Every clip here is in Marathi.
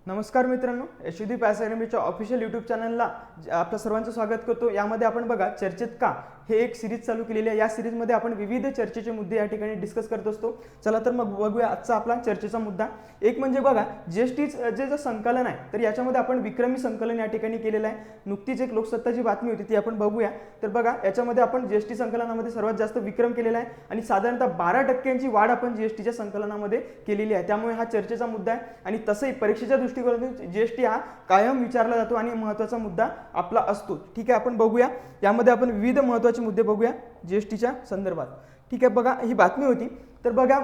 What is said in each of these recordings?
नमस्कार मित्रांनो, यशोदीप अकॅडमीच्या ऑफिशियल यूट्यूब चॅनलला आपल्या सर्वांचं स्वागत करतो। यामध्ये आपण बघा चर्चेत का हे एक सिरीज चालू केलेली आहे। या सिरीजमध्ये आपण विविध चर्चेचे मुद्दे या ठिकाणी डिस्कस करत असतो। चला तर मग बघूया आजचा आपला चर्चेचा मुद्दा। एक म्हणजे बघा जीएसटी जे संकलन आहे तर याच्यामध्ये आपण विक्रमी संकलन या ठिकाणी केलेलं आहे। नुकतीच एक लोकसत्ताची बातमी होती ती आपण बघूया। तर बघा याच्यामध्ये आपण जीएसटी संकलनामध्ये सर्वात जास्त विक्रम केलेला आहे आणि साधारणतः 12% वाढ आपण जीएसटीच्या संकलनामध्ये केलेली आहे। त्यामुळे हा चर्चेचा मुद्दा आहे आणि तसंही परीक्षेच्या दृष्टिकोनातून जीएसटी हा कायम विचारला जातो आणि महत्त्वाचा मुद्दा आपला असतो। ठीक आहे, आपण बघूया यामध्ये आपण विविध महत्त्वाचे मुद्दे बघूया जीएसटीच्या संदर्भात। ठीक आहे, बघा ही बातमी होती। तर बघा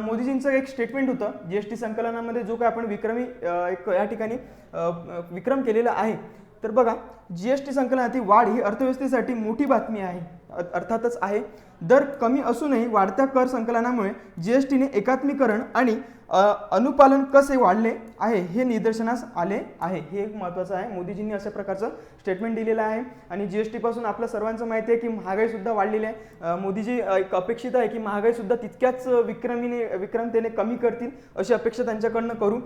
मोदीजींचं एक स्टेटमेंट होतं जीएसटी संकलनामध्ये जो काय आपण विक्रमी एक या ठिकाणी विक्रम केलेला आहे। तर बघा जीएसटी संकलनातील वाढ ही अर्थव्यवस्थेसाठी मोठी बातमी आहे, अर्थातच आहे। दर कमी असूनही वाढत्या कर संकलनामुळे जीएसटीने एकात्मीकरण आणि अनुपालन कसे वाढले आहे हे निदर्शनास आले आहे। हे एक महत्त्वाचं आहे। मोदीजींनी अशा प्रकारचं स्टेटमेंट दिलेलं आहे आणि जीएसटी पासून आपल्या सर्वांचं माहिती आहे की महागाई सुद्धा वाढलेली आहे। मोदीजी एक अपेक्षित आहे की महागाई सुद्धा तितक्याच विक्रमतेने कमी करतील अशी अपेक्षा त्यांच्याकडनं करू।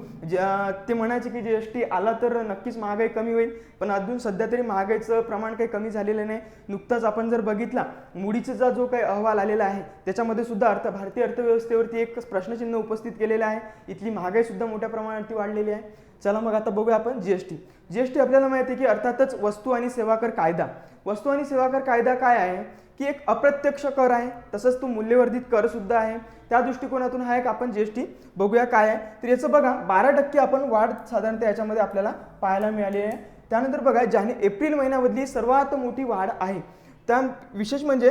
ते म्हणायचे की जीएसटी आला तर नक्कीच महागाई कमी होईल, पण अजून सध्या तरी महागाईचं प्रमाण काही कमी झालेलं नाही। नुकताच आपण जर बघितला मूडीचा जो काही अहवाल आलेला आहे त्याच्यामध्ये सुद्धा भारतीय अर्थव्यवस्थेवरती एक प्रश्नचिन्ह उपस्थित केलेलं आहे। इथली महागाई सुद्धा मोठ्या प्रमाणावरती वाढलेली आहे। चला मग आता बघूया आपण जीएसटी आपल्याला माहिती आहे की अर्थातच वस्तू आणि सेवा कर कायदा। वस्तू आणि सेवा कर कायदा काय आहे की एक अप्रत्यक्ष कर आहे, तसंच तो मूल्यवर्धित कर सुद्धा आहे। त्या दृष्टिकोनातून हा एक आपण जीएसटी बघूया काय आहे। तर याचं बघा 12% आपण वाढ साधारणतः याच्यामध्ये आपल्याला पाहायला मिळाली आहे। त्यानंतर बघा एप्रिल महिन्यामधली सर्वात मोठी वाढ आहे। त्या विशेष म्हणजे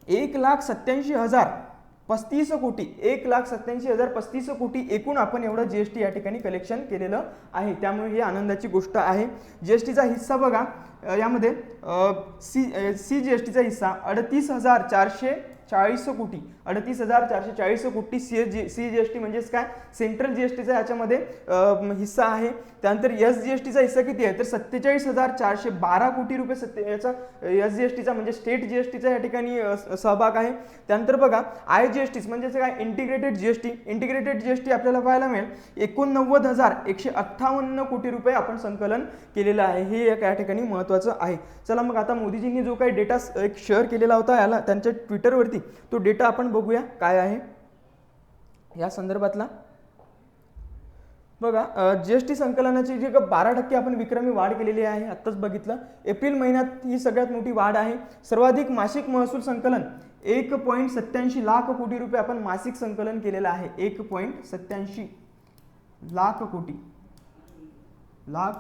1,87,035 कोटी 1,87,035 कोटी एकूण आपण एवढं जीएसटी या ठिकाणी कलेक्शन केलेलं आहे। त्यामुळे ही आनंदाची गोष्ट आहे। जीएसटीचा हिस्सा बघा यामध्ये सी जीएसटीचा हिस्सा 38,440 कोटी 38,440 कोटी सी जीएसटी म्हणजेच काय सेंट्रल जीएसटीचा याच्यामध्ये हिस्सा आहे। त्यानंतर एस जीएसटीचा हिस्सा किती आहे तर 47,412 कोटी रुपये याचा एस जीएसटीचा म्हणजे स्टेट जीएसटीचा या ठिकाणी सहभाग आहे। त्यानंतर बघा आय जीएसटी म्हणजेच काय इंटिग्रेटेड जीएसटी आपल्याला पाहायला मिळेल 89,158 कोटी रुपये आपण संकलन केलेलं आहे। हे या ठिकाणी महत्त्वाचं आहे। चला मग आता मोदीजींनी जो काही डेटा एक शेअर केलेला होता याला त्यांच्या ट्विटरवरती तो डेटा आपण बघूया काय आहे या संदर्भातला। बघा जीएसटी संकलनाची जी 12% आपण विक्रमी वाढ केलेली आहे आत्ताच बघितलं। एप्रिल महिन्यात ही सगळ्यात मोठी वाढ आहे। सर्वाधिक मासिक महसूल संकलन 1.87 लाख कोटी रुपये आपण मासिक संकलन केलेलं आहे। 1.87 लाख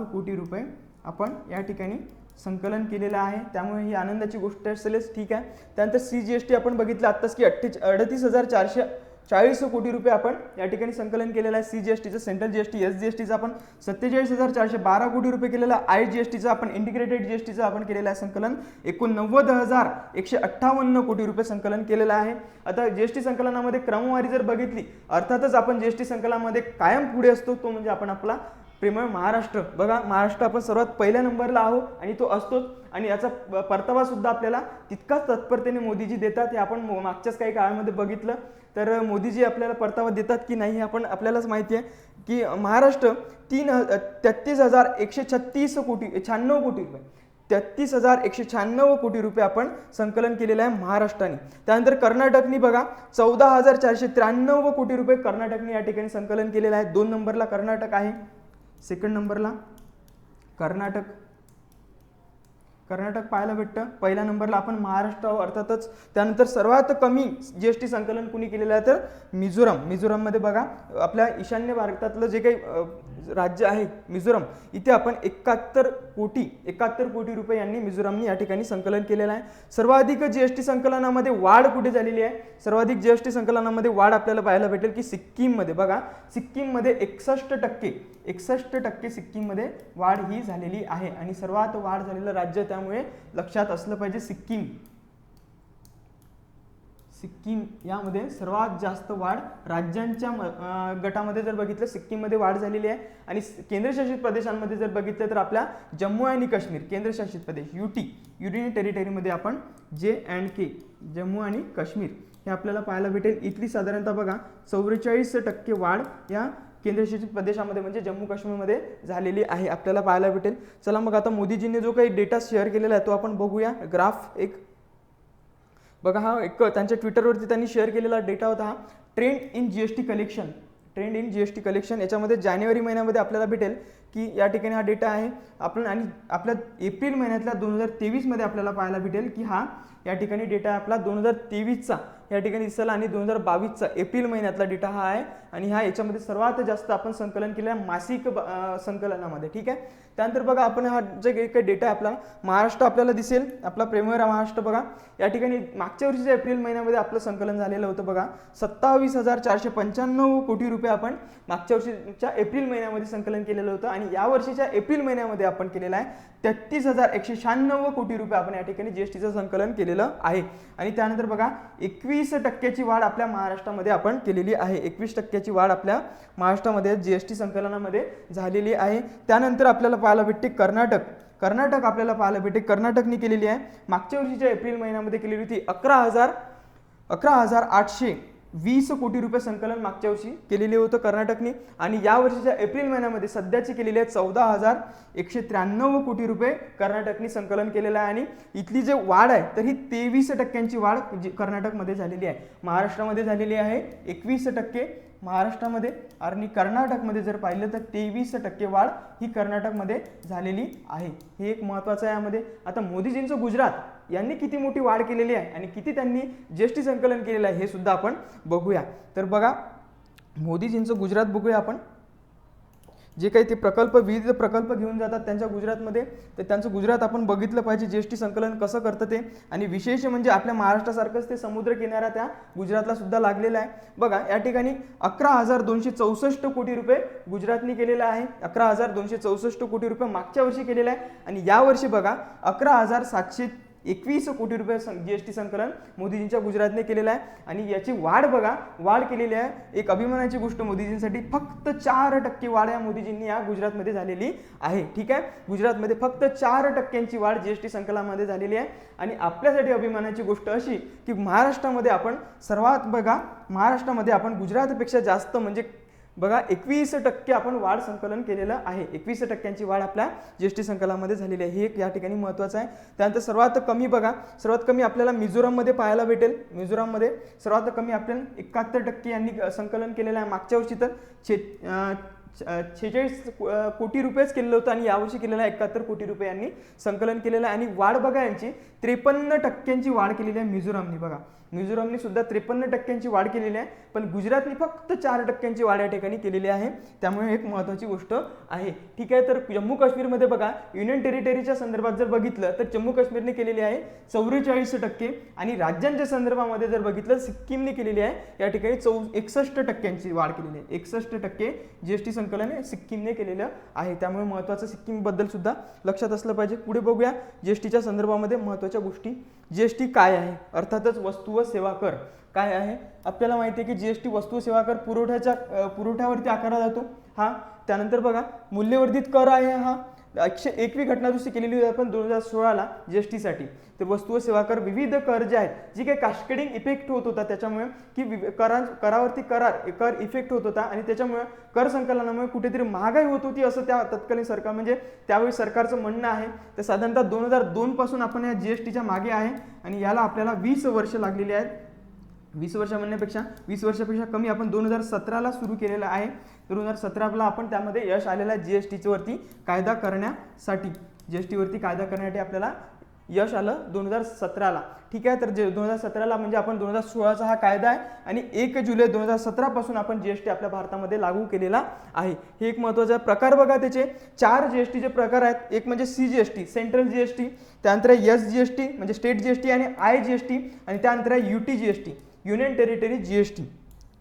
कोटी रुपये आपण या ठिकाणी संकलन केलेलं आहे। त्यामुळे ही आनंदाची गोष्ट असेलच। ठीक आहे, त्यानंतर सी जीएसटी आपण बघितलं आत्ताच की 38,440 कोटी रुपये आपण या ठिकाणी संकलन केलेलं आहे। सी जीएसटीचं सेंट्रल जीएसटी एस जीएसटीचं आपण 47,412 कोटी रुपये केलेलं आहे। आय जीएसटीचं आपण इंटिग्रेटेड जीएसटीचं आपण केलेलं आहे संकलन 89,158 कोटी रुपये संकलन केलेलं आहे। आता जीएसटी संकलनामध्ये क्रमवारी जर बघितली अर्थातच आपण जीएसटी संकलनामध्ये कायम पुढे असतो तो म्हणजे आपण आपला प्रेमळ महाराष्ट्र। बघा महाराष्ट्र आपण सर्वात पहिल्या नंबरला आहोत आणि तो असतोच आणि याचा परतावा सुद्धा आपल्याला तितकाच तत्परतेने मोदीजी देतात। हे आपण मागच्याच काही काळामध्ये बघितलं तर मोदीजी आपल्याला परतावा देतात की नाही हे आपण आपल्यालाच माहिती आहे की महाराष्ट्र 33,196 कोटी 96 कोटी रुपये 33,196 कोटी रुपये आपण संकलन केलेलं आहे महाराष्ट्राने। त्यानंतर कर्नाटकनी बघा 14,493 कोटी रुपये कर्नाटकने या ठिकाणी संकलन केलेलं आहे। 2 नंबरला कर्नाटक आहे, सेकंड नंबरला कर्नाटक पाहायला भेटतं। पहिल्या नंबरला आपण महाराष्ट्र अर्थातच। त्यानंतर सर्वात कमी जीएसटी संकलन कुणी केलेलं आहे तर मिझोराममध्ये बघा आपल्या ईशान्य भारतातलं जे काही राज्य आहे मिझोराम इथे आपण 71 कोटी रुपये यांनी मिझोरामनी या ठिकाणी संकलन केलेलं आहे। सर्वाधिक जीएसटी संकलनामध्ये वाढ कुठे झालेली आहे? सर्वाधिक जीएसटी संकलनामध्ये वाढ आपल्याला पाहायला भेटेल की सिक्कीममध्ये। बघा सिक्कीममध्ये 61% सिक्कीममध्ये वाढ ही झालेली आहे आणि सर्वात वाढ झालेलं राज्य त्यामुळे लक्षात असलं पाहिजे सिक्कीम यामध्ये सर्वात जास्त वाढ राज्यांच्या गटामध्ये जर बघितलं सिक्कीममध्ये वाढ झालेली आहे। आणि केंद्रशासित प्रदेशांमध्ये जर बघितलं तर आपल्या जम्मू आणि काश्मीर केंद्रशासित प्रदेश युनियन टेरिटरीमध्ये आपण J&K जम्मू आणि काश्मीर हे आपल्याला पाहायला भेटेल। इथली साधारणतः बघा 44% वाढ या केंद्रशासित प्रदेशामध्ये म्हणजे जम्मू काश्मीरमध्ये झालेली आहे आपल्याला पाहायला भेटेल. चला मग आता मोदीजींनी जो काही डेटा शेअर केलेला आहे तो आपण बघूया. ग्राफ एक बघा, हा एक त्यांच्या ट्विटरवरती त्यांनी शेअर केलेला डेटा होता. हा trend in GST collection, trend in GST collection याच्यामध्ये जानेवारी महिन्यामध्ये आपल्याला भेटेल की या ठिकाणी हा डेटा आहे आपण, आणि आपल्या एप्रिल महिन्यातल्या 2023 मध्ये आपल्याला पाहायला भेटेल की हा या ठिकाणी डेटा आपला 2023चा या ठिकाणी दिसेल, आणि 2022चा एप्रिल महिन्यातला डेटा हा आहे, आणि हा याच्यामध्ये सर्वात जास्त आपण संकलन केलं आहे मासिक संकलनामध्ये. ठीक आहे. त्यानंतर बघा आपण हा जे काही डेटा आहे आपला महाराष्ट्र आपल्याला दिसेल, आपला प्रेमर महाराष्ट्र बघा या ठिकाणी मागच्या वर्षीच्या एप्रिल महिन्यामध्ये आपलं संकलन झालेलं होतं बघा 27,495 कोटी रुपये आपण मागच्या वर्षीच्या एप्रिल महिन्यामध्ये संकलन केलेलं होतं, आणि या वर्षीच्या एप्रिल महिन्यामध्ये आपण केलेलं आहे 33,196 कोटी रुपये आपण या ठिकाणी जीएसटीचं संकलन केलेलं आहे. आणि त्यानंतर बघा 21% वाढ आपल्या महाराष्ट्रामध्ये आपण केलेली आहे. 21% वाढ आपल्या महाराष्ट्रामध्ये जीएसटी संकलनामध्ये झालेली आहे. त्यानंतर आपल्याला पाहायला भेटते कर्नाटक आपल्याला पाहायला भेटते कर्नाटकने केलेली आहे. मागच्या वर्षीच्या एप्रिल महिन्यामध्ये केलेली होती 11,820 कोटी रुपये संकलन मागच्या वर्षी केलेले होतं कर्नाटकने, आणि या वर्षीच्या एप्रिल महिन्यामध्ये सध्याची केलेली आहे 14,193 कोटी रुपये कर्नाटकने संकलन केलेलं आहे. आणि इथली जे वाढ आहे तर ही 23% वाढ कर्नाटकमध्ये झालेली आहे. महाराष्ट्रामध्ये झालेली आहे 21% महाराष्ट्रामध्ये, आणि कर्नाटकमध्ये जर पाहिलं तर 23% वाढ ही कर्नाटकमध्ये झालेली आहे. हे एक महत्त्वाचं आहे यामध्ये. आता मोदीजींचं गुजरात यांनी किती मोठी वाढ केलेली आहे आणि किती त्यांनी जीएसटी संकलन केलेलं आहे हे सुद्धा आपण बघूया. तर बघा मोदीजींचं गुजरात बघूया आपण. जे काही ते प्रकल्प विविध प्रकल्प घेऊन जातात त्यांच्या गुजरातमध्ये, तर त्यांचं गुजरात आपण बघितलं पाहिजे जीएसटी संकलन कसं करतं ते. आणि विशेष म्हणजे आपल्या महाराष्ट्रासारखंच ते समुद्र किनारा त्या गुजरातला सुद्धा लागलेला आहे. बघा या ठिकाणी 11,264 कोटी रुपये गुजरातने केलेला आहे. 11,264 कोटी रुपये मागच्या वर्षी केलेला आहे, आणि या वर्षी बघा 11,721 कोटी रुपये जीएसटी संकलन मोदीजींच्या गुजरातने केलेलं आहे. आणि याची वाढ बघा, वाढ केलेली आहे. एक अभिमानाची गोष्ट मोदीजींसाठी, फक्त 4% वाढ या मोदीजींनी या गुजरातमध्ये झालेली आहे. ठीक आहे. गुजरातमध्ये फक्त 4% वाढ जीएसटी संकलनामध्ये झालेली आहे. आणि आपल्यासाठी अभिमानाची गोष्ट अशी की महाराष्ट्रामध्ये आपण सर्वात बघा, महाराष्ट्रामध्ये आपण गुजरातपेक्षा जास्त म्हणजे बघा 21% आपण वाढ संकलन केलेलं आहे. 21% वाढ आपल्या जीएसटी संकलनामध्ये झालेली आहे. हे एक या ठिकाणी महत्त्वाचं आहे. त्यानंतर सर्वात कमी बघा, सर्वात कमी आपल्याला मिझोराममध्ये पाहायला भेटेल. मिझोराममध्ये सर्वात कमी आपल्याला 71% यांनी संकलन केलेलं आहे. मागच्या वर्षी तर 46 कोटी रुपयेच केलेलं होतं, आणि यावर्षी केलेलं आहे 71 कोटी रुपये यांनी संकलन केलेलं आहे. आणि वाढ बघा यांची 53% वाढ केलेली आहे मिझोरामनी. बघा मिझोरामने सुद्धा 53% वाढ केलेली आहे, पण गुजरातने फक्त 4% वाढ या ठिकाणी केलेली आहे. त्यामुळे एक महत्त्वाची गोष्ट आहे. ठीक आहे. तर जम्मू काश्मीरमध्ये बघा युनियन टेरिटरीच्या संदर्भात जर बघितलं तर जम्मू काश्मीरने केलेली आहे 44%, आणि राज्यांच्या संदर्भामध्ये जर बघितलं सिक्कीमने केलेली आहे या ठिकाणी 61% वाढ केलेली आहे. 61% जीएसटी संकलन सिक्कीमने केलेलं आहे. त्यामुळे महत्त्वाचं सिक्कीमबद्दल सुद्धा लक्षात असलं पाहिजे. पुढे बघूया जीएसटीच्या संदर्भामध्ये महत्त्वाच्या गोष्टी. जीएसटी काय आहे? अर्थातच वस्तू व सेवा कर काय आहे? आपल्याला माहिती आहे की जीएसटी वस्तू व सेवा कर पुरवठ्यावरती आकारला जातो हा. त्यानंतर बघा मूल्यवर्धित कर आहे हा. 101वी घटना दुरुस्ती केलेली होती आपण 2016ला जीएसटीसाठी. तर वस्तू व सेवा कर विविध कर जे आहेत, जी काही कास्केडिंग इफेक्ट होत होता त्याच्यामुळे की करावरती कर इफेक्ट होत होता, आणि त्याच्यामुळे कर संकलनामुळे कुठेतरी महागाई होत होती असं त्या तत्कालीन सरकार म्हणजे त्यावेळी सरकारचं म्हणणं आहे. तर साधारणतः 2002 पासून आपण या जीएसटीच्या मागे आहे, आणि याला आपल्याला 20 वर्ष लागलेली आहेत. 20 वर्ष म्हणण्यापेक्षा 20 वर्षापेक्षा कमी आपण 2017ला सुरू केलेलं आहे. 2017ला आपण त्यामध्ये यश आलेलं आहे जीएसटीच्या वरती कायदा करण्यासाठी. जीएसटीवरती कायदा करण्यासाठी आपल्याला यश आलं 2017ला. ठीक आहे. तर 2017ला म्हणजे आपण 2016चा हा कायदा आहे, आणि 1 जुलै 2017 पासून आपण जीएसटी आपल्या भारतामध्ये लागू केलेला आहे. हे एक महत्त्वाचा प्रकार. बघा त्याचे 4 जीएसटीचे प्रकार आहेत. एक म्हणजे सीजीएसटी सेंट्रल जीएसटी, त्यानंतर एसजीएसटी म्हणजे स्टेट जीएसटी, आणि आयजीएसटी, आणि त्यानंतर UT GST union territory GST.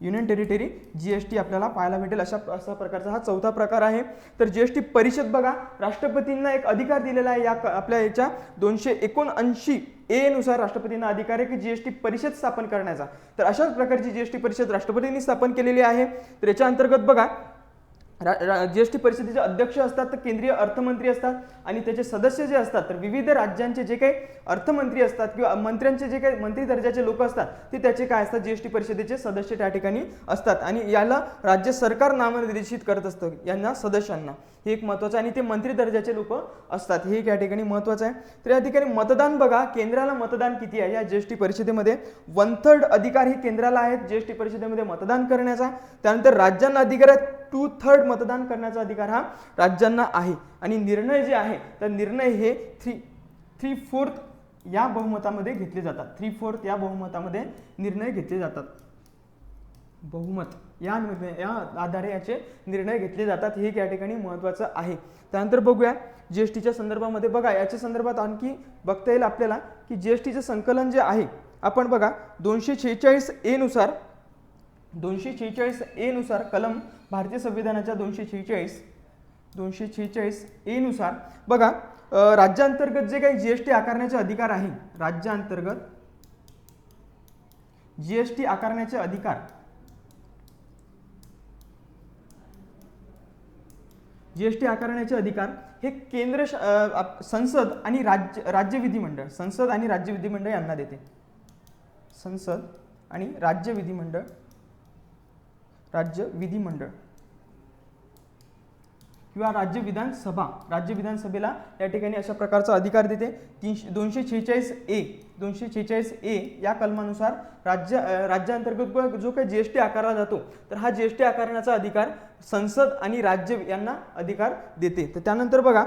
Union territory GST आपल्याला पाहायला भेटेल. अशा प्रकारचा हा चौथा प्रकार आहे. तर जीएसटी परिषद बघा, राष्ट्रपतींना एक अधिकार दिलेला आहे. या आपल्या याच्या 279A नुसार राष्ट्रपतींना अधिकार आहे की जीएसटी परिषद स्थापन करण्याचा. तर अशाच प्रकारची जीएसटी परिषद राष्ट्रपतींनी स्थापन केलेली आहे. तर याच्या अंतर्गत बघा जीएसटी परिषदेचे अध्यक्ष असतात तर केंद्रीय अर्थमंत्री असतात आणि त्याचे सदस्य जे असतात तर विविध राज्यांचे जे काही अर्थमंत्री असतात किंवा मंत्र्यांचे जे काही मंत्री दर्जाचे लोक असतात ते त्याचे काय असतात जीएसटी परिषदेचे सदस्य त्या ठिकाणी असतात आणि याला राज्य सरकार नामनिर्देशित करत असतं यांना सदस्यांना. हे एक महत्त्वाचं आणि ते मंत्री दर्जाचे लोक असतात हे या ठिकाणी महत्त्वाचं आहे. तर या ठिकाणी मतदान बघा केंद्राला मतदान किती आहे या जीएसटी परिषदेमध्ये 1/3 अधिकार हे केंद्राला आहेत जीएसटी परिषदेमध्ये मतदान करण्याचा. त्यानंतर राज्यांना अधिकार आहे 2/3 मतदान करण्याचा अधिकार हा राज्यांना आहे आणि निर्णय जे आहे तर निर्णय हे 3/4 या बहुमतामध्ये घेतले जातात. 3/4 या बहुमतामध्ये निर्णय घेतले जातात. बहुमत या आधारे याचे निर्णय घेतले जातात हे या ठिकाणी महत्त्वाचं आहे. त्यानंतर बघूया जीएसटीच्या संदर्भामध्ये बघा याच्या संदर्भात आणखी बघता येईल आपल्याला की जीएसटीचं संकलन जे आहे आपण बघा 246A नुसार 246A नुसार कलम भारतीय संविधानाच्या 246A नुसार बघा राज्यांतर्गत जे काही जीएसटी आकारण्याचे अधिकार आहे राज्यांतर्गत जीएसटी आकारण्याचे अधिकार जीएसटी आकारण्याचे अधिकार हे केंद्र संसद आणि राज्य विधिमंडळ संसद आणि राज्य विधिमंडळ यांना देते. संसद आणि राज्य विधिमंडळ किंवा राज्य विधानसभेला या ठिकाणी अशा प्रकारचा अधिकार देते. 246A या कलमानुसार राज्यांतर्गत जो काही जीएसटी आकारला जातो तर हा जीएसटी आकारण्याचा अधिकार संसद आणि राज्य यांना अधिकार देते. तर त्यानंतर बघा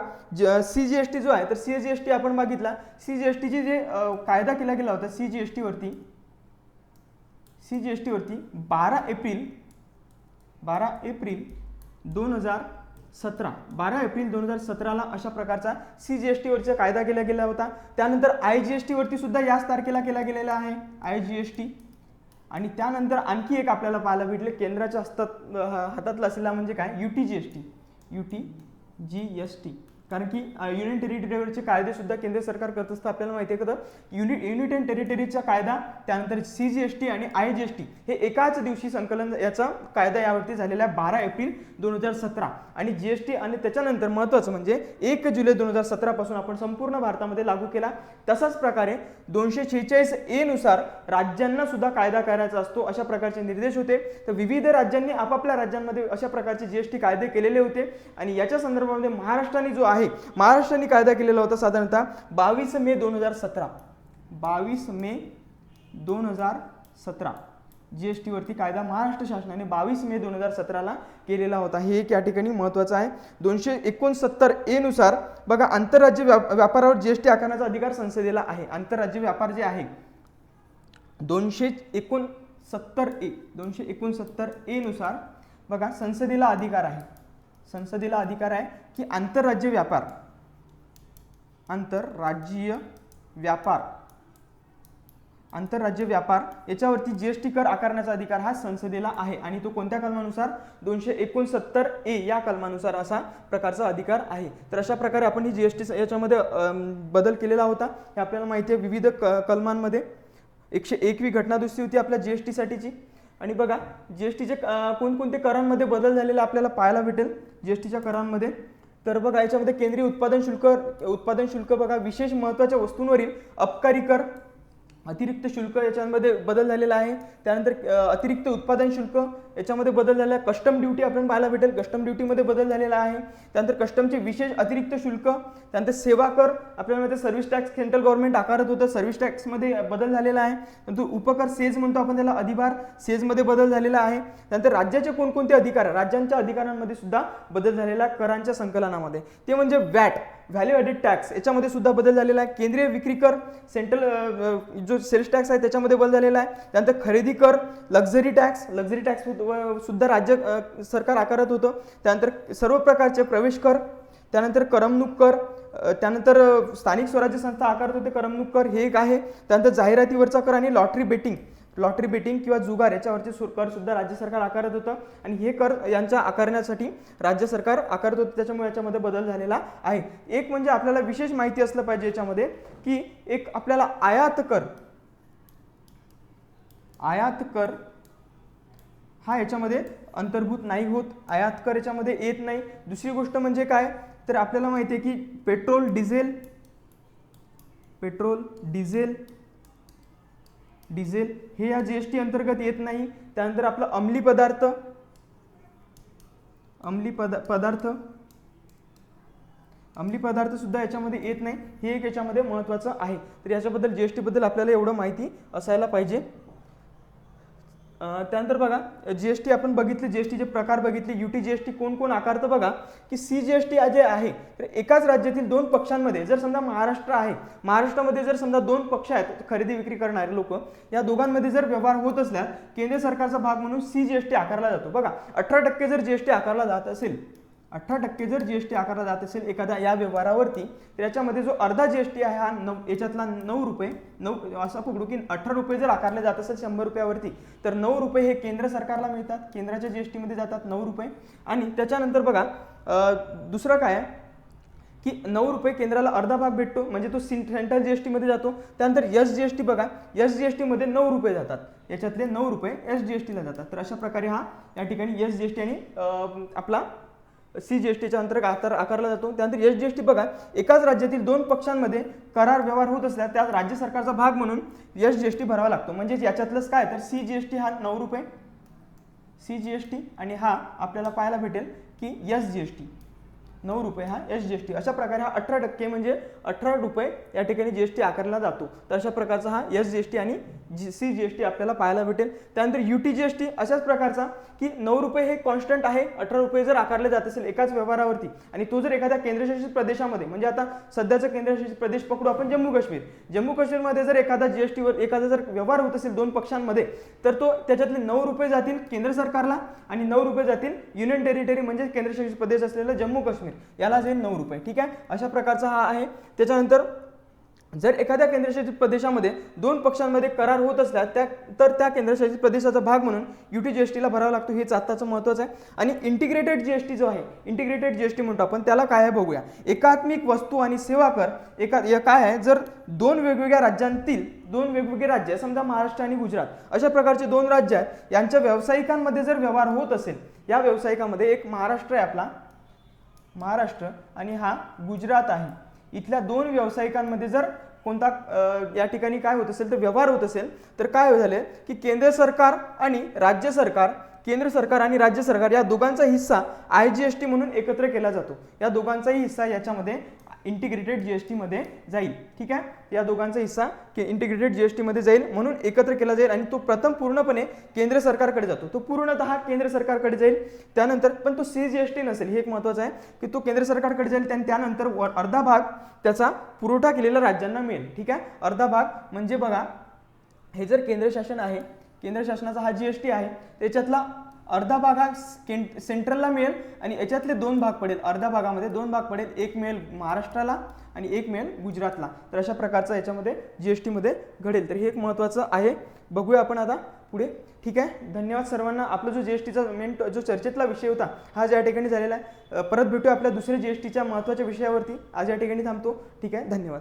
CGST जो आहे तर CGST आपण बघितला CGSTची जे कायदा केला गेला होता CGST वरती 12 एप्रिल 2017 ला अशा प्रकारचा CGST वरचा कायदा केला गेला होता. त्यानंतर IGST वरती सुद्धा याच तारखेला केला गेलेला आहे IGST. आणि त्यानंतर आणखी एक आपल्याला पाहायला भेटले केंद्राच्या हातातला असलेला म्हणजे काय UTGST कारण की युनियन टेरिटरीवरचे कायदे सुद्धा केंद्र सरकार करत असतं आपल्याला माहिती आहे का. युनिट अँड टेरिटरीचा कायदा त्यानंतर CGST आणि IGST हे एकाच दिवशी संकलन याचा कायदा यावरती झालेला आहे 12 एप्रिल 2017 आणि GST आणि त्याच्यानंतर महत्त्वाचं म्हणजे 1 जुलै 2017 पासून आपण संपूर्ण भारतामध्ये लागू केला. तसाच प्रकारे 246A नुसार राज्यांना सुद्धा कायदा करायचा असतो अशा प्रकारचे निर्देश होते. तर विविध राज्यांनी आपापल्या राज्यांमध्ये अशा प्रकारचे GST कायदे केलेले होते आणि याच्या संदर्भामध्ये महाराष्ट्राने जो आहे महाराष्ट्राने कायदा केलेला होता साधारणतः 22 मे 2017 जीएसटी वरती कायदा महाराष्ट्र शासनाने 22 मे 2017 ला केलेला होता. हे एक या ठिकाणी महत्त्वाचं आहे. 269A नुसार बघा आंतरराज्य व्यापारावर जीएसटी आकारण्याचा अधिकार संसदेला आहे. आंतरराज्य व्यापार जे आहे 269A नुसार बघा संसदेला अधिकार आहे की आंतरराज्य व्यापार याच्यावरती जीएसटी कर आकारण्याचा अधिकार हा संसदेला आहे आणि तो कोणत्या कलमानुसार 269A या कलमानुसार असा प्रकारचा अधिकार आहे. तर अशा प्रकारे आपण ही जीएसटी याच्यामध्ये बदल केलेला होता हे आपल्याला माहिती आहे. विविध कलमांमध्ये 101वी घटना दुरुस्ती होती आपल्या जीएसटी साठीची. आणि बघा जीएसटीचे कोणकोणते करांमध्ये बदल झालेला आपल्याला पाहायला भेटेल जीएसटीच्या करांमध्ये. तर बघा याच्यामध्ये केंद्रीय उत्पादन शुल्क बघा विशेष महत्त्वाच्या वस्तूंवरील अबकारी कर अतिरिक्त शुल्क याच्यामध्ये बदल झालेला आहे. त्यानंतर अतिरिक्त उत्पादन शुल्क याच्यामध्ये बदल झालेला आहे. कस्टम ड्युटी आपण पाहायला भेटेल कस्टम ड्युटीमध्ये बदल झालेला आहे. त्यानंतर कस्टमचे विशेष अतिरिक्त शुल्क त्यानंतर सेवा कर आपल्याला माहिती सर्व्हिस टॅक्स सेंट्रल गव्हर्नमेंट आकारत होतं सर्व्हिस टॅक्समध्ये बदल झालेला आहे. नंतर उपकर सेज म्हणतो आपण त्याला अधिभार सेजमध्ये बदल झालेला आहे. त्यानंतर राज्याचे कोणकोणते अधिकार राज्यांच्या अधिकारांमध्ये सुद्धा बदल झालेला करांच्या संकलनामध्ये ते म्हणजे वॅट व्हॅल्यू ॲडेड टॅक्स याच्यामध्ये सुद्धा बदल झालेला आहे. केंद्रीय विक्री कर सेंट्रल जो सेल्स टॅक्स आहे त्याच्यामध्ये बदल झालेला आहे. त्यानंतर खरेदी कर लक्झरी टॅक्स सुद्धा राज्य सरकार आकारत होतं. त्यानंतर सर्व प्रकारचे प्रवेश कर त्यानंतर करमणूक कर त्यानंतर स्थानिक स्वराज्य संस्था आकारत होते करमणूक कर हे एक आहे. त्यानंतर जाहिरातीवरचा कर आणि लॉटरी बेटिंग किंवा जुगार याच्यावरचे कर सुद्धा राज्य सरकार आकारत होतं आणि हे कर यांच्या आकारण्यासाठी राज्य सरकार आकारत होतं त्याच्यामुळे याच्यामध्ये बदल झालेला आहे. एक म्हणजे आपल्याला विशेष माहिती असलं पाहिजे याच्यामध्ये की एक आपल्याला आयात कर हा याच्यामध्ये अंतर्भूत नाही होत, आयात कर याच्यामध्ये येत नाही. दुसरी गोष्ट म्हणजे काय तर आपल्याला माहिती आहे की पेट्रोल डिझेल हे या जीएसटी अंतर्गत येत नाही. त्यानंतर आपलं अंमली पदार्थ सुद्धा याच्यामध्ये येत नाही. हे एक याच्यामध्ये महत्त्वाचं आहे. तर याच्याबद्दल जीएसटी बद्दल आपल्याला एवढं माहिती असायला पाहिजे. त्यानंतर बघा जीएसटी आपण बघितले, जीएसटीचे प्रकार बघितले. यूटी जीएसटी कोण कोण आकारतं बघा की सीजीएसटी जे आहे तर एकाच राज्यातील दोन पक्षांमध्ये, जर समजा महाराष्ट्र आहे, महाराष्ट्रामध्ये जर समजा दोन पक्ष आहेत खरेदी विक्री करणारे लोक, या दोघांमध्ये जर व्यवहार होत असल्यास केंद्र सरकारचा भाग म्हणून सीजीएसटी आकारला जातो. बघा 18% जर जीएसटी आकारला जात असेल, 18% जर जीएसटी आकारला जात असेल एखाद्या या व्यवहारावरती, तर याच्यामध्ये जो अर्धा जीएसटी आहे हा याच्यातला 9 रुपये, असं पकडू की 18 रुपये जर आकारले जात असेल 100 रुपयावरती, तर 9 रुपये हे केंद्र सरकारला मिळतात, केंद्राच्या जीएसटी मध्ये जातात 9 रुपये. आणि त्याच्यानंतर बघा दुसरं काय आहे की 9 रुपये केंद्राला अर्धा भाग भेटतो, म्हणजे तो सेंट्रल जीएसटी मध्ये जातो. त्यानंतर एसजीएसटी बघा, एसजीएसटी मध्ये 9 रुपये जातात, याच्यातले 9 रुपये एसजीएसटीला जातात. तर अशा प्रकारे हा या ठिकाणी एसजीएसटी आणि आपला सीजीएसटीच्या अंतर्गत आकारला जातो. त्यानंतर एसजीएसटी बघा एकाच राज्यातील दोन पक्षांमध्ये करार व्यवहार होत असल्यास त्या राज्य सरकारचा भाग म्हणून एसजीएसटी भरावा लागतो. म्हणजे याच्यातलंच काय तर सीजीएसटी हा 9 रुपये सीजीएसटी आणि हा आपल्याला पाहायला भेटेल की एसजीएसटी 9 रुपये हा एसजीएसटी. अशा प्रकारे हा 18% म्हणजे 18 रुपये या ठिकाणी जीएसटी आकारला जातो. तर अशा प्रकारचा हा एसजीएसटी आणि सीजीएसटी आपल्याला पाहायला भेटेल. त्यानंतर यूटी जीएसटी अशाच प्रकारचा की 9 रुपये हे कॉन्स्टंट आहे, 18 रुपये जर आकारले जात असेल एकाच व्यवहारावरती आणि तो जर एखाद्या केंद्रशासित प्रदेशामध्ये, म्हणजे आता सध्याचा केंद्रशासित प्रदेश पकडू आपण जम्मू काश्मीरमध्ये जर एखादा जीएसटीवर एखादा जर व्यवहार होत असेल दोन पक्षांमध्ये, तर तो त्याच्यातले 9 रुपये जातील केंद्र सरकारला आणि 9 रुपये जातील युनियन टेरिटरी म्हणजे केंद्रशासित प्रदेश असलेला जम्मू काश्मीर, याला जाईल 9 रुपये. ठीक आहे, अशा प्रकारचा हा आहे. त्याच्यानंतर जर एखाद्या केंद्रशासित प्रदेशामध्ये दोन पक्षांमध्ये करार होत असला तर त्या केंद्रशासित प्रदेशाचा भाग म्हणून यूटी जीएसटीला भरावा लागतो. हेच आत्ताचं महत्त्वाचं आहे. आणि इंटिग्रेटेड जीएसटी जो आहे, इंटिग्रेटेड जीएसटी म्हणतो आपण, त्याला काय आहे बघूया. एकात्मिक वस्तू आणि सेवा कर काय आहे, जर दोन वेगवेगळ्या राज्यांतील दोन वेगवेगळे राज्य, समजा महाराष्ट्र आणि गुजरात अशा प्रकारचे दोन राज्य आहेत, यांच्या व्यावसायिकांमध्ये जर व्यवहार होत असेल, या व्यावसायिकामध्ये एक महाराष्ट्र आहे आपला, महाराष्ट्र आणि हा गुजरात आहे, इथल्या दोन व्यावसायिकांमध्ये जर कोणता या ठिकाणी काय होत असेल तर व्यवहार होत असेल, तर काय झाले की केंद्र सरकार आणि राज्य सरकार या दोघांचा हिस्सा आयजीएसटी म्हणून एकत्र केला जातो. या दोघांचाही हिस्सा याच्यामध्ये इंटिग्रेटेड जीएसटी मध्ये जाईल. ठीक आहे, या दोघांचा हिस्सा इंटिग्रेटेड जीएसटी मध्ये जाईल म्हणून एकत्र केला जाईल आणि तो प्रथम पूर्णपणे केंद्र सरकारकडे जातो, तो पूर्णतः केंद्र सरकारकडे जाईल. त्यानंतर पण तो सीजीएसटी नसेल, हे एक महत्त्वाचं आहे की तो केंद्र सरकारकडे जाईल आणि त्यानंतर अर्धा भाग त्याचा पुरवठा केलेल्या राज्यांना मिळेल. ठीक आहे, अर्धा भाग म्हणजे बघा हे जर केंद्र शासन आहे, केंद्र शासनाचा हा जीएसटी आहे, त्याच्यातला अर्धा भाग हा सेंट्रलला मिळेल आणि याच्यातले 2 भाग पडेल, अर्ध्या भागामध्ये 2 भाग पडेल, एक मिळेल महाराष्ट्राला आणि एक मिळेल गुजरातला. तर अशा प्रकारचा याच्यामध्ये जीएसटी मध्ये घडेल. तर हे एक महत्त्वाचं आहे. बघूया आपण आता पुढे. ठीक आहे, धन्यवाद सर्वांना. आपला जो जीएसटीचा मेन जो चर्चेतला विषय होता हा या ठिकाणी झालेला आहे. परत भेटूया आपल्या दुसऱ्या जीएसटीच्या महत्त्वाच्या विषयावरती. आज या ठिकाणी थांबतो. ठीक आहे, धन्यवाद.